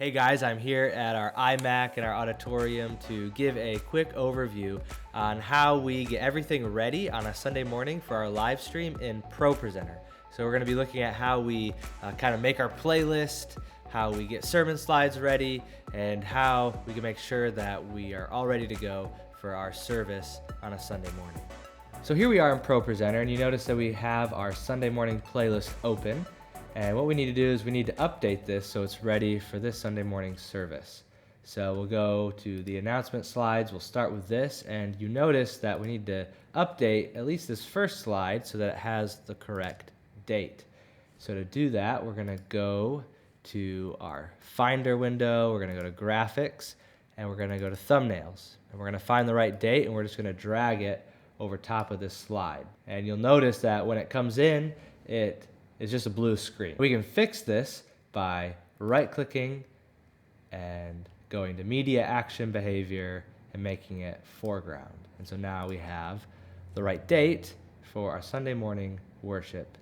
Hey guys, I'm here at our iMac in our auditorium to give a quick overview on how we get everything ready on a Sunday morning for our live stream in ProPresenter. So we're going to be looking at how we kind of make our playlist, how we get sermon slides ready, and how we can make sure that we are all ready to go for our service on a Sunday morning. So here we are in ProPresenter, and you notice that we have our Sunday morning playlist open. And what we need to do is we need to update this so it's ready for this Sunday morning service. So we'll go to the announcement slides. We'll start with this, and you notice that we need to update at least this first slide so that it has the correct date. So to do that, we're going to go to our Finder window, we're going to go to Graphics, and we're going to go to Thumbnails. And we're going to find the right date, and we're just going to drag it over top of this slide. And you'll notice that when it comes in, it's just a blue screen. We can fix this by right-clicking and going to Media Action Behavior and making it foreground. And so now we have the right date for our Sunday morning worship.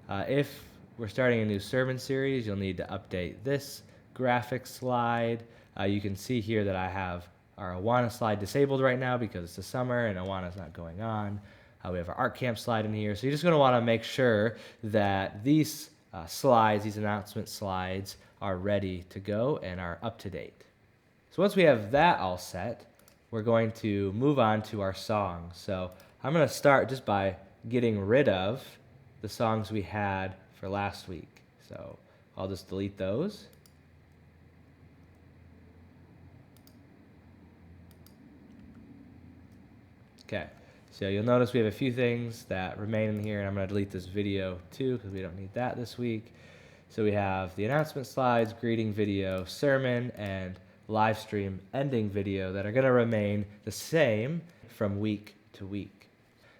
If we're starting a new sermon series, you'll need to update this graphic slide. You can see here that I have our Awana slide disabled right now because it's the summer and Awana's not going on. We have our Art Camp slide in here. So you're just going to want to make sure that these slides, these announcement slides, are ready to go and are up to date. So once we have that all set, we're going to move on to our songs. So I'm going to start just by getting rid of the songs we had for last week. So I'll just delete those. Okay. So you'll notice we have a few things that remain in here, and I'm going to delete this video too because we don't need that this week. So we have the announcement slides, greeting video, sermon, and live stream ending video that are going to remain the same from week to week.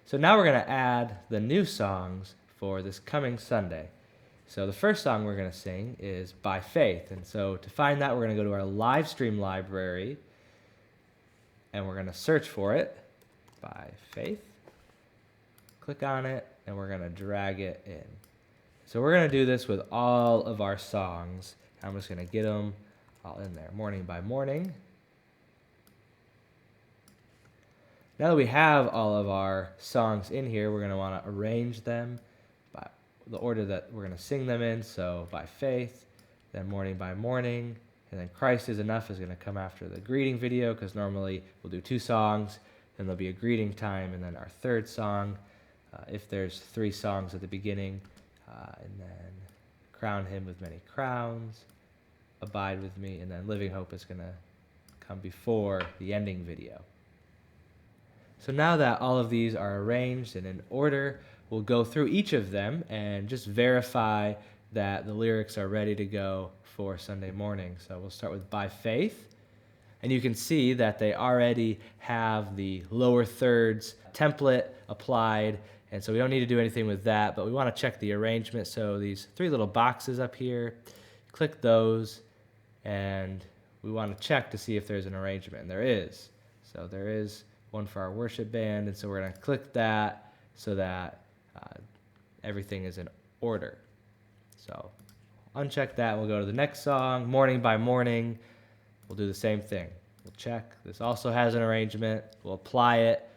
So now we're going to add the new songs for this coming Sunday. So the first song we're going to sing is By Faith. And so to find that, we're going to go to our live stream library, and we're going to search for it. By Faith. Click on it, and we're going to drag it in. So we're going to do this with all of our songs. I'm just going to get them all in there, morning by morning. Now that we have all of our songs in here, we're going to want to arrange them by the order that we're going to sing them in. So By Faith, then Morning by Morning, and then Christ is Enough is going to come after the greeting video because normally we'll do 2 songs. Then there'll be a greeting time, and then our third song, if there's 3 songs at the beginning, and then Crown Him with Many Crowns, Abide with Me, and then Living Hope is going to come before the ending video. So now that all of these are arranged and in order, we'll go through each of them and just verify that the lyrics are ready to go for Sunday morning. So we'll start with By Faith. And you can see that they already have the lower thirds template applied, and so we don't need to do anything with that, but we want to check the arrangement. So these 3 little boxes up here, click those, and we want to check to see if there's an arrangement, and there is. So there is one for our worship band, and so we're going to click that so that everything is in order. So uncheck that, and we'll go to the next song, Morning by Morning. We'll do the same thing. We'll check. This also has an arrangement. We'll apply it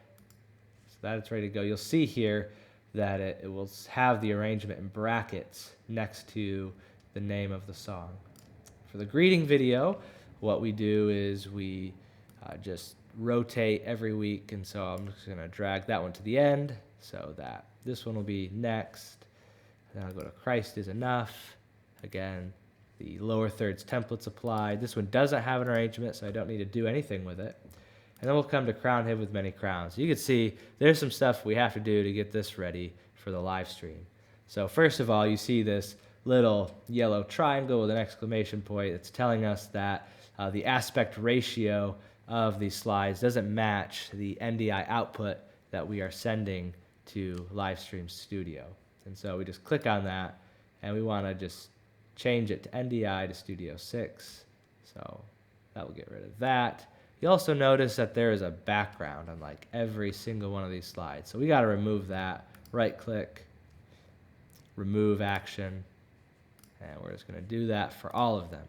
so that it's ready to go. You'll see here that it will have the arrangement in brackets next to the name of the song. For the greeting video, what we do is we just rotate every week, and so I'm just going to drag that one to the end so that this one will be next. Then I'll go to Christ is Enough. Again, the lower thirds templates applied. This one doesn't have an arrangement, so I don't need to do anything with it. And then we'll come to Crown Him with Many Crowns. You can see there's some stuff we have to do to get this ready for the live stream. So first of all, you see this little yellow triangle with an exclamation point. It's telling us that the aspect ratio of these slides doesn't match the NDI output that we are sending to Livestream Studio. And so we just click on that, and we want to just change it to NDI to Studio 6. So that will get rid of that. You also notice that there is a background on like every single one of these slides. So we got to remove that. Right click, remove action, and we're just going to do that for all of them.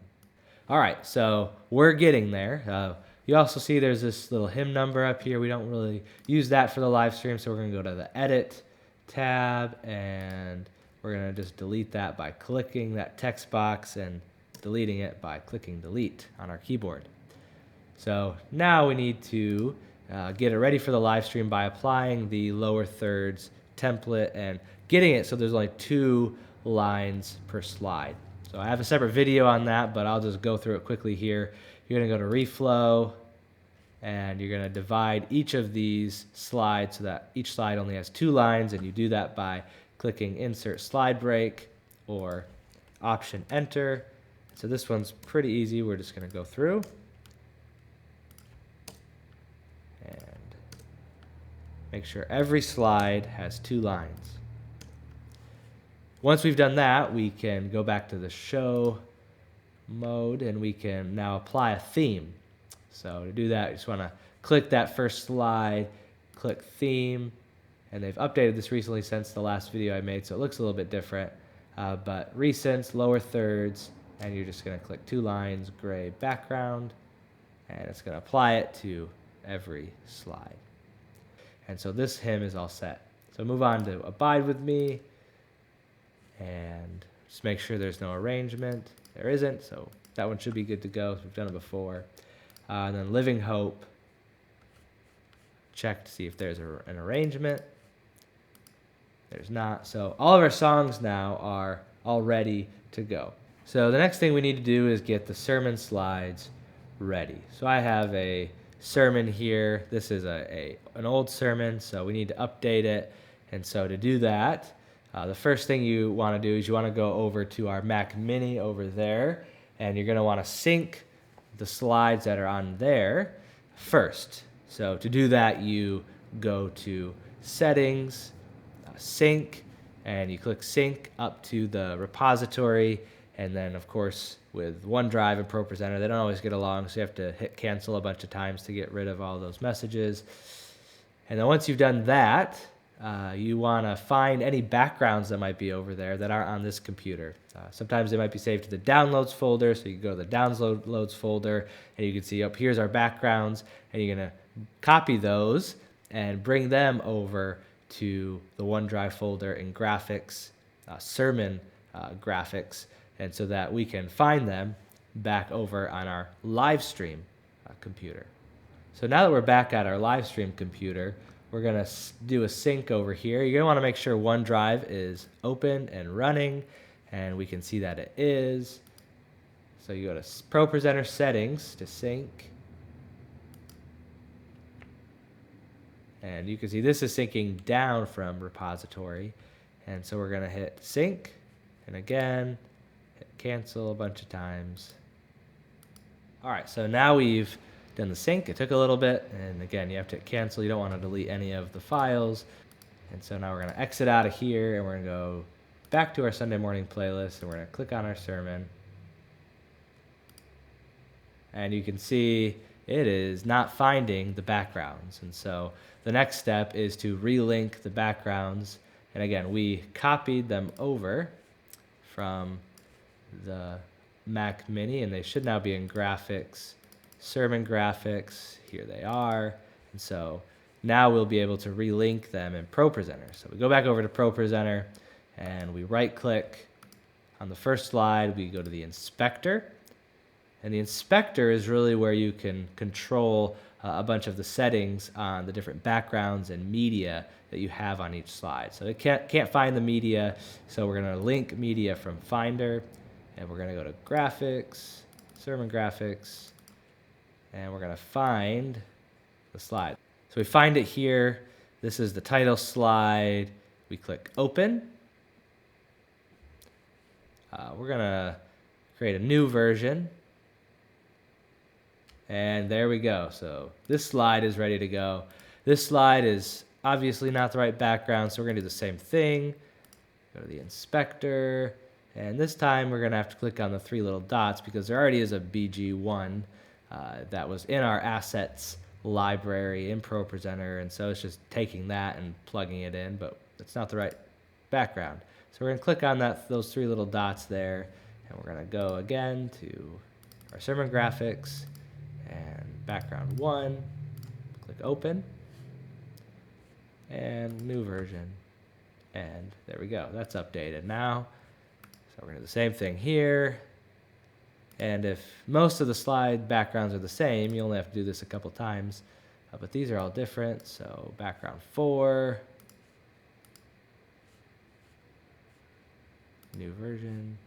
All right, so we're getting there. You also see there's this little hymn number up here. We don't really use that for the live stream, so we're going to go to the Edit tab, and we're going to just delete that by clicking that text box and deleting it by clicking Delete on our keyboard. So now we need to get it ready for the live stream by applying the lower thirds template and getting it so there's only 2 lines per slide. So I have a separate video on that, but I'll just go through it quickly here. You're going to go to Reflow, and you're going to divide each of these slides so that each slide only has 2 lines, and you do that by clicking Insert Slide Break or Option Enter. So this one's pretty easy. We're just going to go through and make sure every slide has 2 lines. Once we've done that, we can go back to the show mode, and we can now apply a theme. So to do that, you just want to click that first slide, click theme, and they've updated this recently since the last video I made, so it looks a little bit different. But recents, lower thirds, and you're just going to click 2 lines, gray background, and it's going to apply it to every slide. And so this hymn is all set. So move on to Abide With Me, and just make sure there's no arrangement. There isn't, so that one should be good to go. We've done it before. And then Living Hope, check to see if there's an arrangement. There's not. So all of our songs now are all ready to go. So the next thing we need to do is get the sermon slides ready. So I have a sermon here. This is an old sermon, so we need to update it. And so to do that, the first thing you want to do is you want to go over to our Mac Mini over there, and you're going to want to sync the slides that are on there first. So to do that, you go to Settings, Sync, and you click Sync up to the repository. And then, of course, with OneDrive and ProPresenter, they don't always get along, so you have to hit cancel a bunch of times to get rid of all those messages. And then once you've done that, you want to find any backgrounds that might be over there that aren't on this computer. Sometimes they might be saved to the Downloads folder, so you can go to the Downloads folder, and you can see up here's our backgrounds, and you're going to copy those and bring them over to the OneDrive folder in Graphics, Sermon Graphics, and so that we can find them back over on our Livestream computer. So now that we're back at our Livestream computer, we're going to do a sync over here. You're going to want to make sure OneDrive is open and running, and we can see that it is. So you go to ProPresenter Settings to sync. And you can see this is syncing down from repository. And so we're going to hit sync, and again, hit cancel a bunch of times. All right, so now we've done the sync. It took a little bit, and again, you have to hit cancel. You don't want to delete any of the files. And so now we're going to exit out of here, and we're going to go back to our Sunday morning playlist, and we're going to click on our sermon. And you can see it is not finding the backgrounds. And so the next step is to relink the backgrounds. And again, we copied them over from the Mac Mini, and they should now be in Graphics, Sermon Graphics. Here they are. And so now we'll be able to relink them in ProPresenter. So we go back over to ProPresenter, and we right-click on the first slide. We go to the inspector. And the inspector is really where you can control a bunch of the settings on the different backgrounds and media that you have on each slide. So it can't find the media, so we're going to link media from Finder, and we're going to go to Graphics, Sermon Graphics, and we're going to find the slide. So we find it here. This is the title slide. We click Open. We're going to create a new version. And there we go. So this slide is ready to go. This slide is obviously not the right background, so we're going to do the same thing. Go to the inspector, and this time we're going to have to click on the 3 little dots because there already is a BG1 that was in our assets library in ProPresenter, and so it's just taking that and plugging it in, but it's not the right background. So we're going to click on those 3 little dots there, and we're going to go again to our sermon graphics and background 1. Click open and new version. And there we go. That's updated now. So we're going to do the same thing here. And if most of the slide backgrounds are the same, you only have to do this a couple times. But these are all different. So background 4. New version.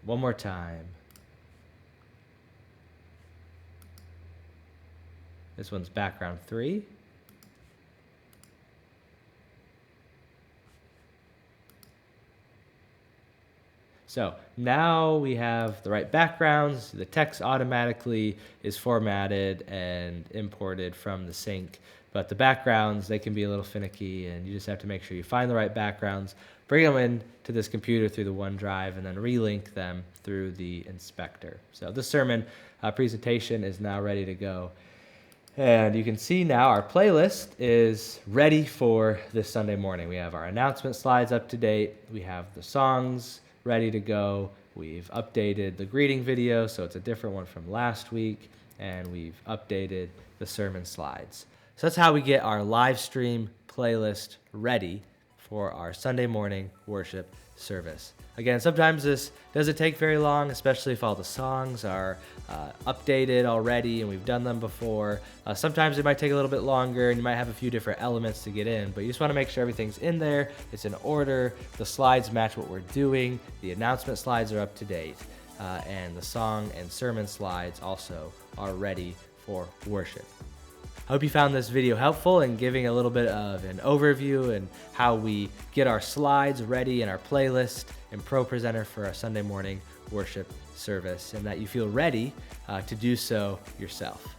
One more time. This one's background 3. So now we have the right backgrounds. The text automatically is formatted and imported from the sync. But the backgrounds, they can be a little finicky, and you just have to make sure you find the right backgrounds, bring them in to this computer through the OneDrive, and then relink them through the inspector. So this sermon presentation is now ready to go. And you can see now our playlist is ready for this Sunday morning. We have our announcement slides up to date. We have the songs ready to go. We've updated the greeting video, so it's a different one from last week. And we've updated the sermon slides. So that's how we get our live stream playlist ready for our Sunday morning worship service. Again, sometimes this doesn't take very long, especially if all the songs are updated already and we've done them before. Sometimes it might take a little bit longer and you might have a few different elements to get in, but you just want to make sure everything's in there, it's in order, the slides match what we're doing, the announcement slides are up to date, and the song and sermon slides also are ready for worship. I hope you found this video helpful in giving a little bit of an overview and how we get our slides ready in our playlist in ProPresenter for our Sunday morning worship service, and that you feel ready to do so yourself.